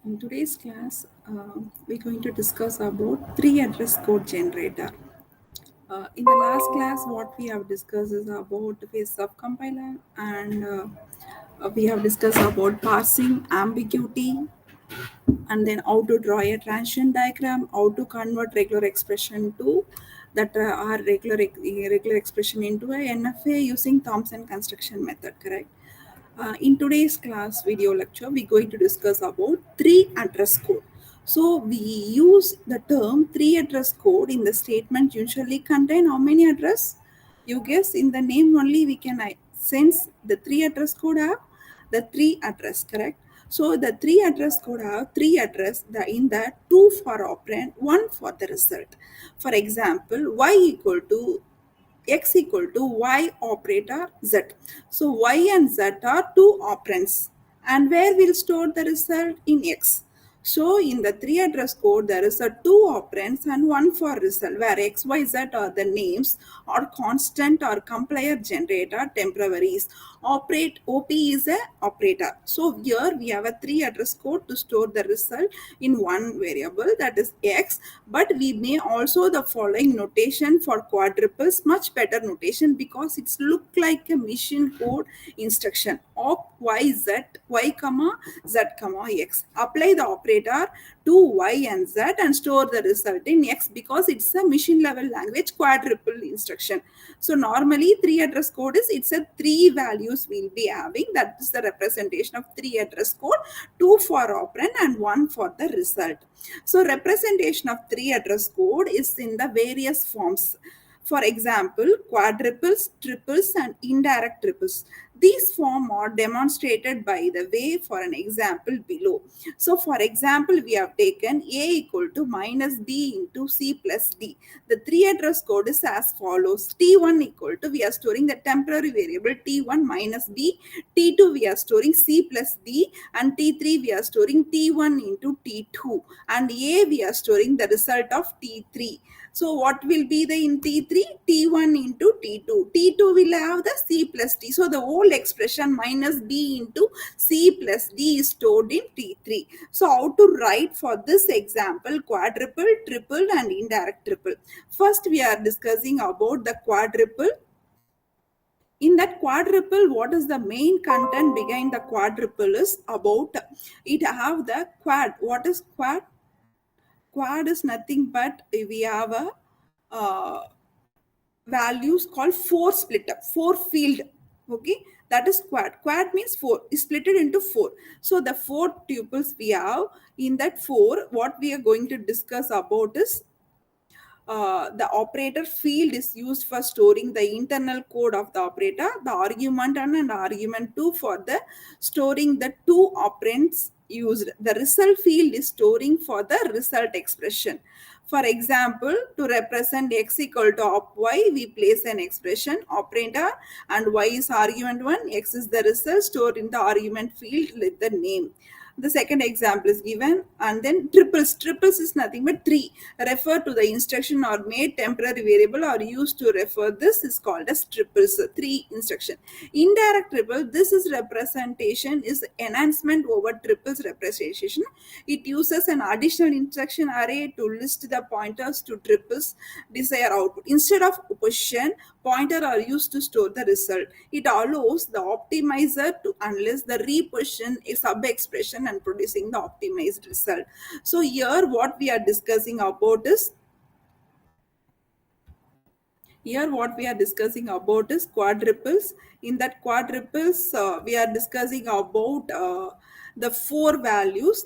In today's class, we're going to discuss about three address code generator. In the last class, what we have discussed is about the phase of compiler, and we have discussed about parsing, ambiguity, and then how to draw a transition diagram, how to convert regular expression to that are regular expression into a NFA using Thompson construction method. Correct. In today's class video lecture, we're going to discuss about three address code. So we use the term three address code in the statement usually contain how many address? You guess in the name only we can sense the three address code have the three address, correct? So the three address code have three address the in the two for operand, one for the result. For example, y equal to x equal to y operator z. So y and z are two operands and where we'll store the result in x. So in the three address code there is a two operands and one for result where x, y, z are the names or constant or compiler generator temporaries. Operate op is a operator. So here we have a three address code to store the result in one variable, that is x, but we may also the following notation for quadruples, much better notation because it's look like a machine code instruction. Op y z, y comma z comma x. Apply the operator to y and z and store the result in x because it's a machine level language quadruple instruction. So normally three address code is it's a three values we'll be having, that is the representation of three address code, two for operand and one for the result. So representation of three address code is in the various forms. For example, quadruples, triples, and indirect triples. These form are demonstrated by the way for an example below. So for example, we have taken A equal to minus B into C plus D. The three address code is as follows. T1 equal to, we are storing the temporary variable T1 minus B. T2 we are storing C plus D, and T3 we are storing T1 into T2, and A we are storing the result of T3. So what will be the in T3? T1 into T2. T2 will have the C plus D. So the whole expression minus B into C plus D is stored in T3. So how to write for this example quadruple, triple and indirect triple. First we are discussing about the quadruple. In that quadruple, what is the main content behind the quadruple is about it have the quad. What is quad? Quad is nothing but we have a values called four split up, four field. Okay, that is quad. Quad means four is split into four. So the four tuples we have in that four, what we are going to discuss about is the operator field is used for storing the internal code of the operator, the argument 1 and argument 2 for the storing the two operands used. The result field is storing for the result expression. For example, to represent x equal to op y, we place an expression operator and y is argument 1, x is the result stored in the argument field with the name. The second example is given, and then triples. Triples is nothing but three. Refer to the instruction or made temporary variable or used to refer this is called as triples. Three instruction. Indirect triple. This is representation is enhancement over triples representation. It uses an additional instruction array to list the pointers to triples desired output. Instead of position, pointer are used to store the result. It allows the optimizer to analyze the reposition a sub expression and producing the optimized result. So here what we are discussing about is quadruples. In that quadruples, we are discussing about the four values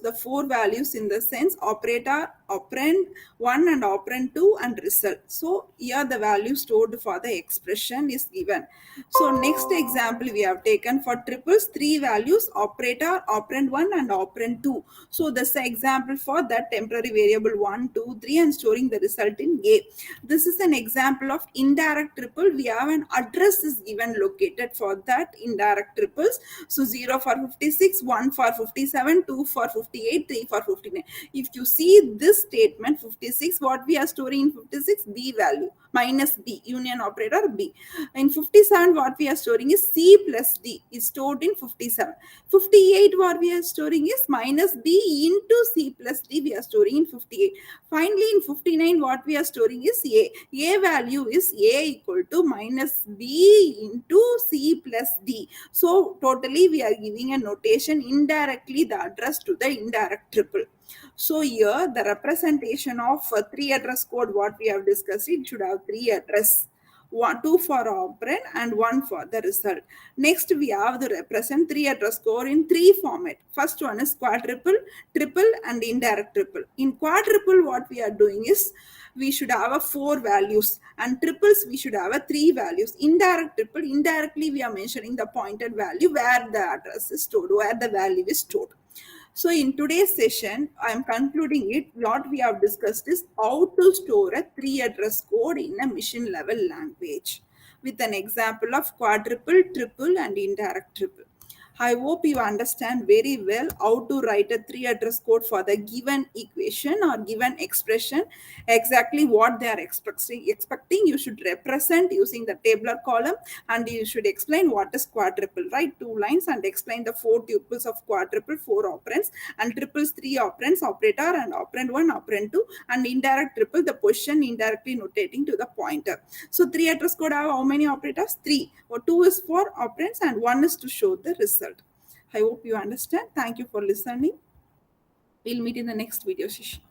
in the sense operator, operand 1 and operand 2 and result. So here the value stored for the expression is given. So next example we have taken for triples, three values operator, operand 1 and operand 2. So this example for that temporary variable 1, 2, 3 and storing the result in A. This is an example of indirect triple. We have an address is given located for that indirect triples. So 0 for 56, 1 for 57, 2 for 58, 3 for 59. If you see this statement 56, what we are storing in 56? B value minus B, union operator B. In 57, what we are storing is C plus D is stored in 57. 58, what we are storing is minus B into C plus D we are storing in 58. Finally, in 59, what we are storing is A. A value is A equal to minus B into C plus D. So, totally we are giving a notation indirectly the address to the indirect triple. So, here the representation of three address code what we have discussed, it should have three address. One, two for operand and one for the result. Next, we have to represent three address code in three format. First one is quadruple, triple, and indirect triple. In quadruple, what we are doing is we should have a four values, and triples we should have a three values. Indirect triple, indirectly we are mentioning the pointed value where the address is stored, where the value is stored. So in today's session, I am concluding it. What we have discussed is how to store a three address code in a machine level language with an example of quadruple, triple, and indirect triple. I hope you understand very well how to write a three address code for the given equation or given expression, exactly what they are expecting. You should represent using the tabular column, and you should explain what is quadruple. Write two lines and explain the four tuples of quadruple, four operands, and triples, three operands, operator and operand 1, operand 2, and indirect triple, the position indirectly notating to the pointer. So three address code have how many operators? Three. Or two is for operands and one is to show the result. I hope you understand. Thank you for listening. We'll meet in the next video session.